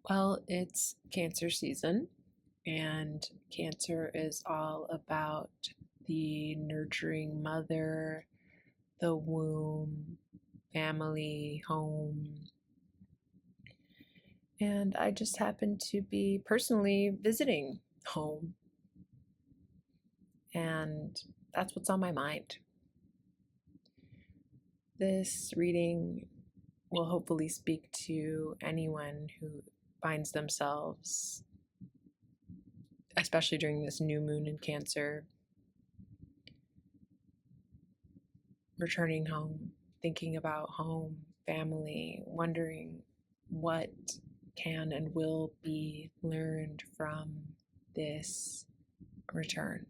Well, it's Cancer season, and Cancer is all about the nurturing mother, the womb, family, home. And I just happen to be personally visiting home, and that's what's on my mind. This reading will hopefully speak to anyone who finds themselves, especially during this new moon in Cancer, returning home, thinking about home, family, wondering what can and will be learned from this return.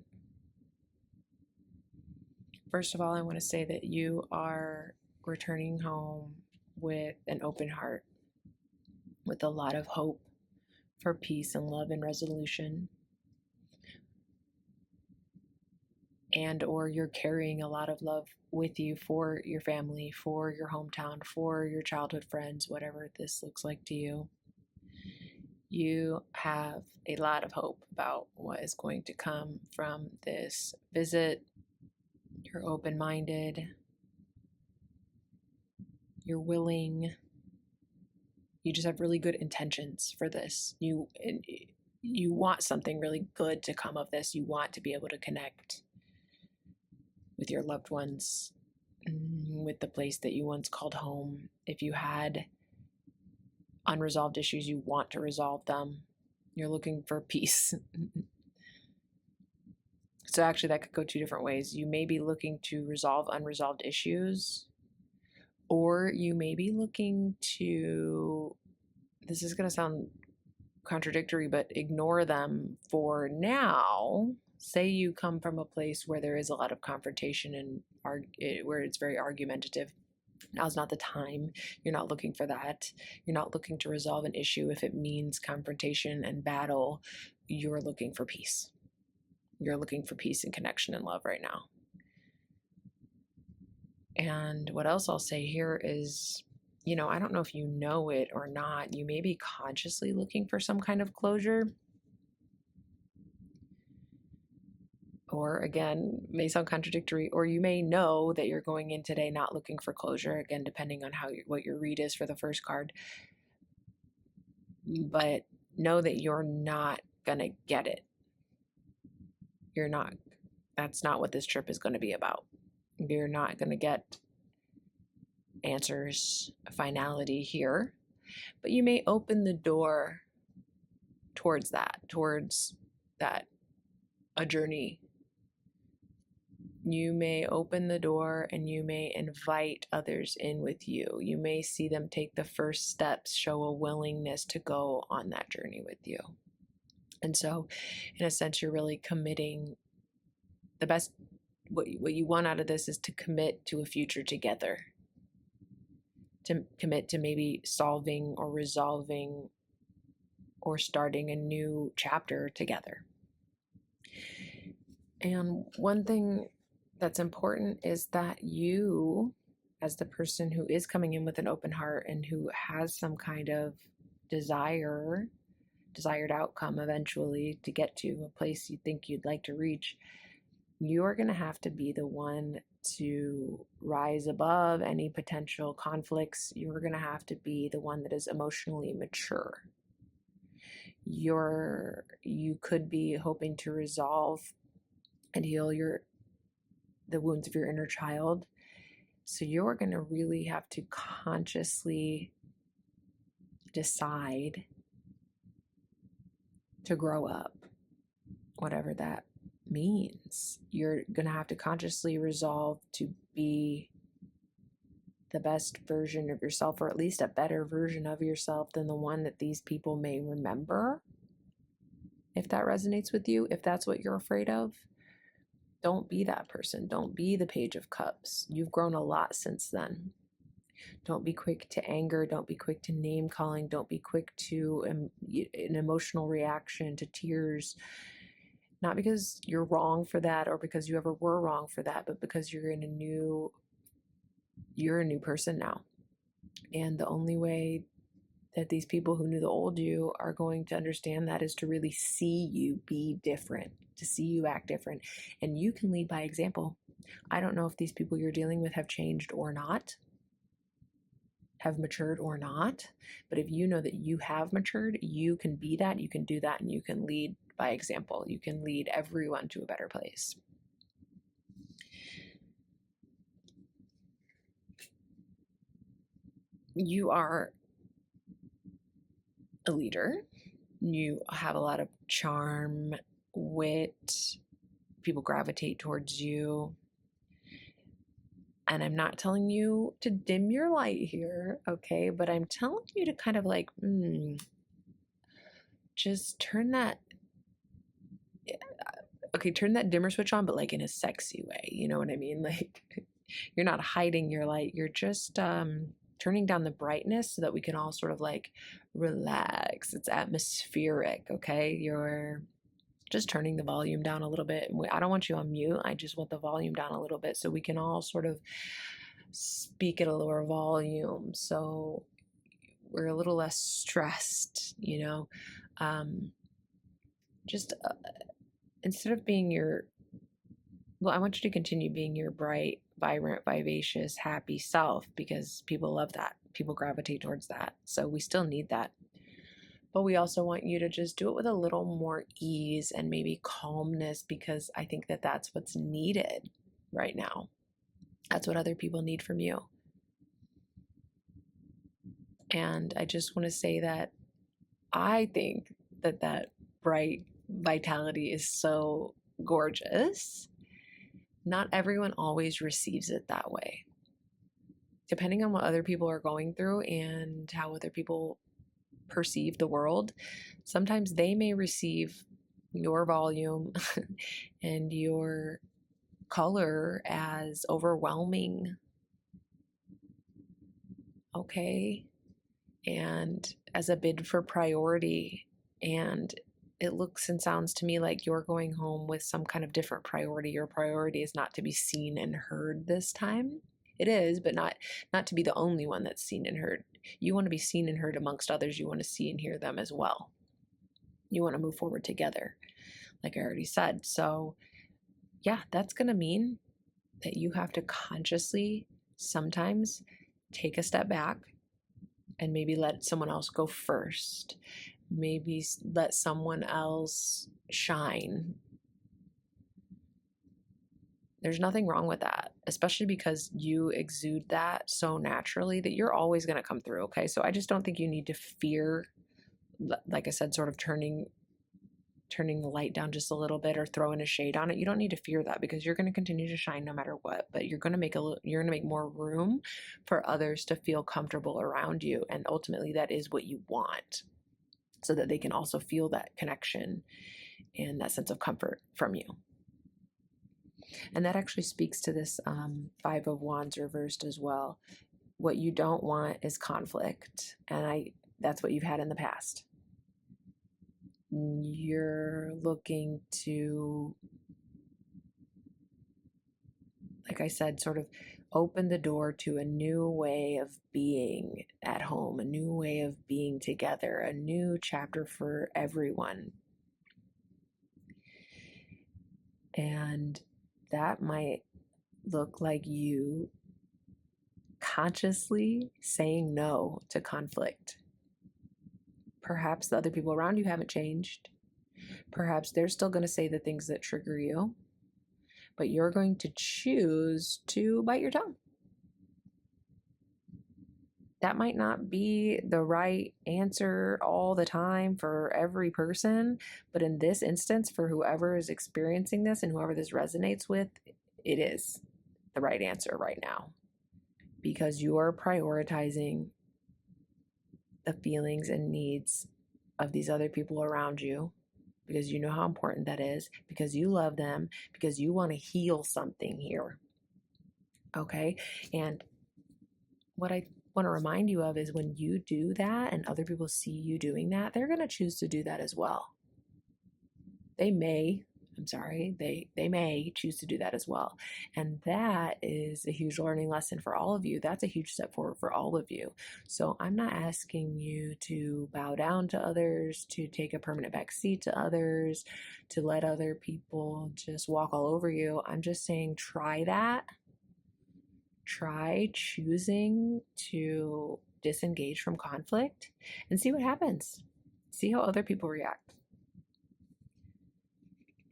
First of all, I want to say that you are returning home with an open heart, with a lot of hope for peace and love and resolution. And or you're carrying a lot of love with you for your family, for your hometown, for your childhood friends, whatever this looks like to you. You have a lot of hope about what is going to come from this visit. You're open-minded. You're willing. You just have really good intentions for this. You want something really good to come of this. You want to be able to connect with your loved ones, with the place that you once called home. If you had unresolved issues, you want to resolve them. You're looking for peace. So actually that could go two different ways. You may be looking to resolve unresolved issues, or you may be looking to, this is going to sound contradictory, but ignore them for now. Say you come from a place where there is a lot of confrontation and where it's very argumentative. Now's not the time. You're not looking for that. You're not looking to resolve an issue if it means confrontation and battle. You're looking for peace. You're looking for peace and connection and love right now. And what else I'll say here is, I don't know if you know it or not, you may be consciously looking for some kind of closure. Or again, may sound contradictory, or you may know that you're going in today not looking for closure, again, depending on what your read is for the first card. But know that you're not going to get it. You're not. That's not what this trip is going to be about. You're not going to get answers, finality here, but you may open the door towards that, a journey. You may open the door and you may invite others in with you. You may see them take the first steps, show a willingness to go on that journey with you. And so, in a sense, you're really committing. The best, what you want out of this is to commit to a future together. To commit to maybe solving or resolving or starting a new chapter together. And one thing that's important is that you, as the person who is coming in with an open heart and who has some kind of desired outcome eventually to get to a place you think you'd like to reach, you're going to have to be the one to rise above any potential conflicts. You're going to have to be the one that is emotionally mature. You could be hoping to resolve and heal the wounds of your inner child. So you're going to really have to consciously decide to grow up, whatever that means. You're going to have to consciously resolve to be the best version of yourself, or at least a better version of yourself than the one that these people may remember. If that resonates with you, if that's what you're afraid of, don't be that person. Don't be the Page of Cups. You've grown a lot since then. Don't be quick to anger. Don't be quick to name calling. Don't be quick to an emotional reaction, to tears. Not because you're wrong for that or because you ever were wrong for that, but because you're a new person now. And the only way that these people who knew the old you are going to understand that is to really see you be different, to see you act different. And you can lead by example. I don't know if these people you're dealing with have changed or not, have matured or not, but if you know that you have matured, you can be that, you can do that, and you can lead by example. You can lead everyone to a better place. You are a leader. You have a lot of charm, wit. People gravitate towards you. And I'm not telling you to dim your light here, okay? But I'm telling you to kind of like, just turn that, turn that dimmer switch on, but like in a sexy way. You know what I mean? Like, you're not hiding your light. You're just turning down the brightness so that we can all sort of like relax. It's atmospheric, okay? You're just turning the volume down a little bit. I don't want you on mute. I just want the volume down a little bit so we can all sort of speak at a lower volume. So we're a little less stressed, you know? Just instead of being I want you to continue being your bright, vibrant, vivacious, happy self, because people love that. People gravitate towards that. So we still need that. But we also want you to just do it with a little more ease and maybe calmness, because I think that that's what's needed right now. That's what other people need from you. And I just want to say that I think that that bright vitality is so gorgeous. Not everyone always receives it that way. Depending on what other people are going through and how other people perceive the world, sometimes they may receive your volume and your color as overwhelming. Okay? And as a bid for priority. And it looks and sounds to me like you're going home with some kind of different priority. Your priority is not to be seen and heard this time. It is, but not to be the only one that's seen and heard. You want to be seen and heard amongst others. You want to see and hear them as well. You want to move forward together, like I already said. So yeah, that's going to mean that you have to consciously sometimes take a step back and maybe let someone else go first. Maybe let someone else shine. There's nothing wrong with that, especially because you exude that so naturally that you're always going to come through, okay? So I just don't think you need to fear, like I said, sort of turning the light down just a little bit or throwing a shade on it. You don't need to fear that, because you're going to continue to shine no matter what, but you're going to make more room for others to feel comfortable around you. And ultimately that is what you want, so that they can also feel that connection and that sense of comfort from you. And that actually speaks to this Five of Wands reversed as well. What you don't want is conflict. And that's what you've had in the past. You're looking to, like I said, sort of open the door to a new way of being at home, a new way of being together, a new chapter for everyone. And that might look like you consciously saying no to conflict. Perhaps the other people around you haven't changed. Perhaps they're still going to say the things that trigger you, but you're going to choose to bite your tongue. That might not be the right answer all the time for every person, but in this instance, for whoever is experiencing this and whoever this resonates with, it is the right answer right now, because you are prioritizing the feelings and needs of these other people around you, because you know how important that is, because you love them, because you want to heal something here. Okay? And what I want to remind you of is when you do that and other people see you doing that, they're going to choose to do that as well. They may, I'm sorry, they may choose to do that as well. And that is a huge learning lesson for all of you. That's a huge step forward for all of you. So I'm not asking you to bow down to others, to take a permanent back seat to others, to let other people just walk all over you. I'm just saying try that. Try choosing to disengage from conflict and see what happens. See how other people react.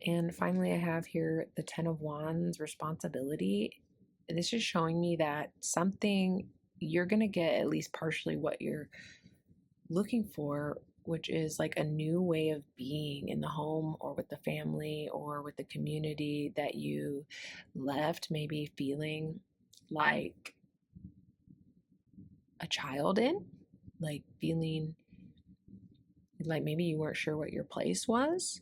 And finally, I have here the 10 of Wands, responsibility. This is showing me that something, you're going to get at least partially what you're looking for, which is like a new way of being in the home or with the family or with the community that you left, maybe feeling like a child in, like feeling like maybe you weren't sure what your place was.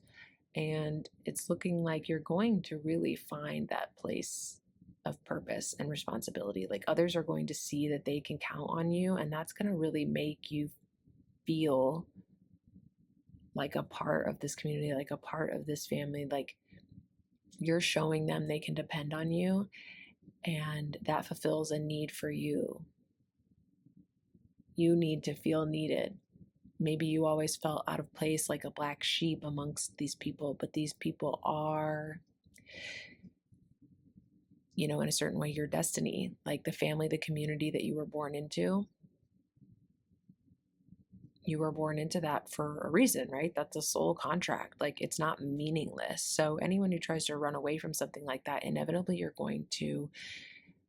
And it's looking like you're going to really find that place of purpose and responsibility. Like others are going to see that they can count on you, and that's going to really make you feel like a part of this community, like a part of this family. Like you're showing them they can depend on you, and that fulfills a need for you. You need to feel needed. Maybe you always felt out of place, like a black sheep amongst these people, but these people are, in a certain way, your destiny, like the family, the community that you were born into. You were born into that for a reason, right? That's a soul contract. Like it's not meaningless. So anyone who tries to run away from something like that, inevitably you're going to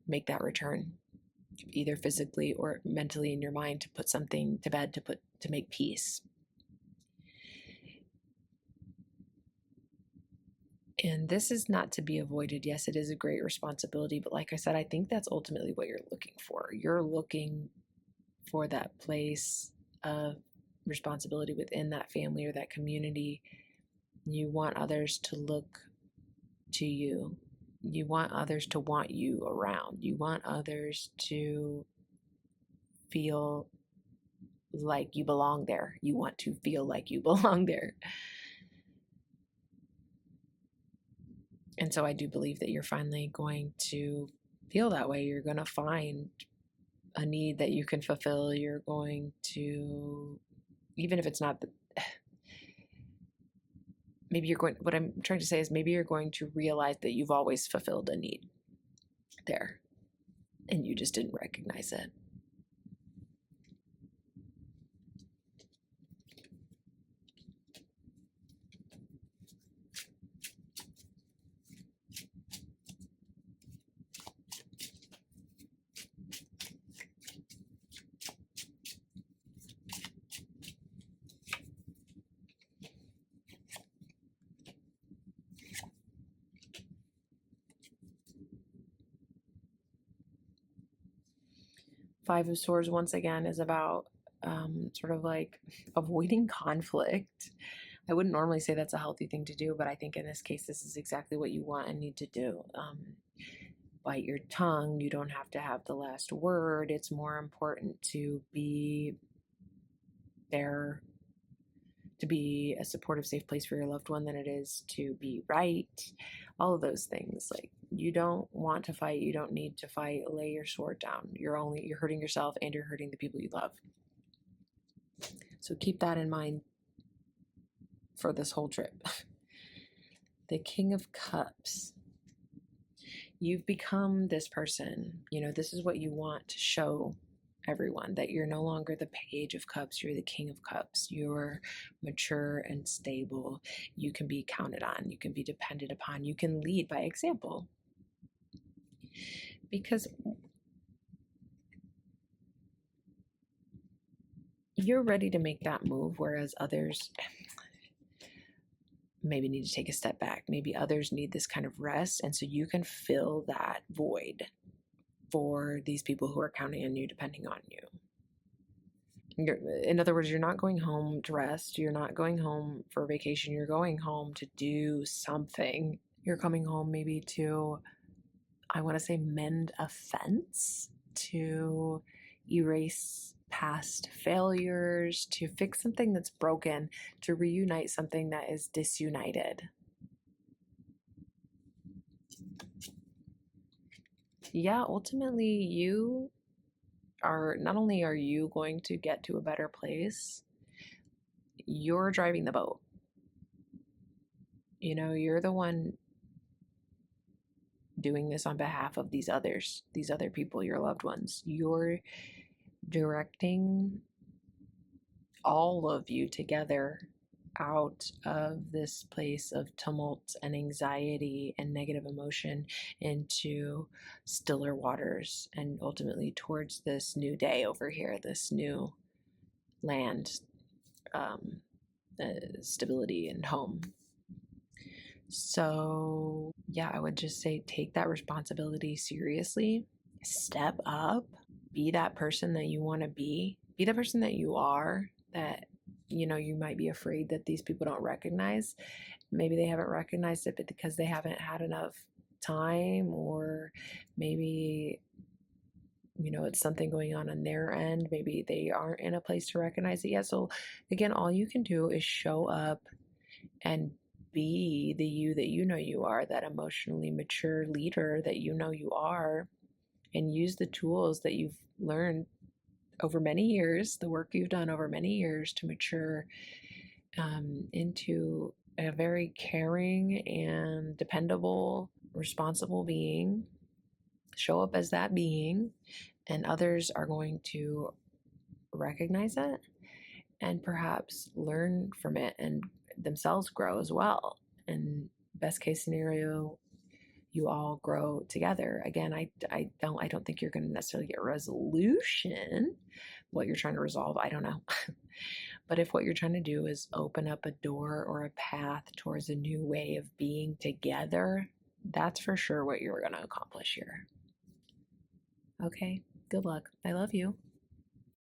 make that return, either physically or mentally in your mind, to put something to bed, to make peace. And this is not to be avoided. Yes, it is a great responsibility, but like I said, I think that's ultimately what you're looking for. You're looking for that place of responsibility within that family or that community. You want others to look to you. You want others to want you around. You want others to feel like you belong there. You want to feel like you belong there. And so I do believe that you're finally going to feel that way. You're going to find a need that you can fulfill. You're going to, even if it's not maybe you're going, what I'm trying to say is maybe you're going to realize that you've always fulfilled a need there and you just didn't recognize it. Five of Swords, once again, is about sort of like avoiding conflict. I wouldn't normally say that's a healthy thing to do, but I think in this case, this is exactly what you want and need to do. Bite your tongue. You don't have to have the last word. It's more important to be there, to be a supportive, safe place for your loved one than it is to be right. All of those things. Like you don't want to fight. You don't need to fight. Lay your sword down. You're hurting yourself and you're hurting the people you love. So keep that in mind for this whole trip. The King of Cups. You've become this person. This is what you want to show everyone, that you're no longer the Page of Cups, you're the King of Cups. You're mature and stable. You can be counted on. You can be depended upon. You can lead by example. Because you're ready to make that move, whereas others maybe need to take a step back. Maybe others need this kind of rest, and so you can fill that void for these people who are counting on you, depending on you. In other words, you're not going home to rest. You're not going home for vacation. You're going home to do something. You're coming home maybe to, I want to say, mend a fence, to erase past failures, to fix something that's broken, to reunite something that is disunited. yeah, ultimately, you are not only are you going to get to a better place, you're driving the boat. You know, you're the one doing this on behalf of these others, these other people, your loved ones. You're directing all of you together out of this place of tumult and anxiety and negative emotion into stiller waters and ultimately towards this new day over here, this new land, um, stability and home. So, yeah, I would just say take that responsibility seriously, step up, be that person that you want to be the person that you are, that, you know, you might be afraid that these people don't recognize. Maybe they haven't recognized it, but because they haven't had enough time, or maybe, you know, it's something going on their end. Maybe they aren't in a place to recognize it yet. So, again, all you can do is show up and be the you that you know you are, that emotionally mature leader that you know you are, and use the tools that you've learned over many years, the work you've done over many years to mature into a very caring and dependable, responsible being. Show up as that being, and others are going to recognize it and perhaps learn from it and themselves grow as well. And best case scenario, you all grow together. Again, I don't think you're going to necessarily get a resolution. What you're trying to resolve, I don't know. But if what you're trying to do is open up a door or a path towards a new way of being together, that's for sure what you're going to accomplish here. Okay, good luck. I love you.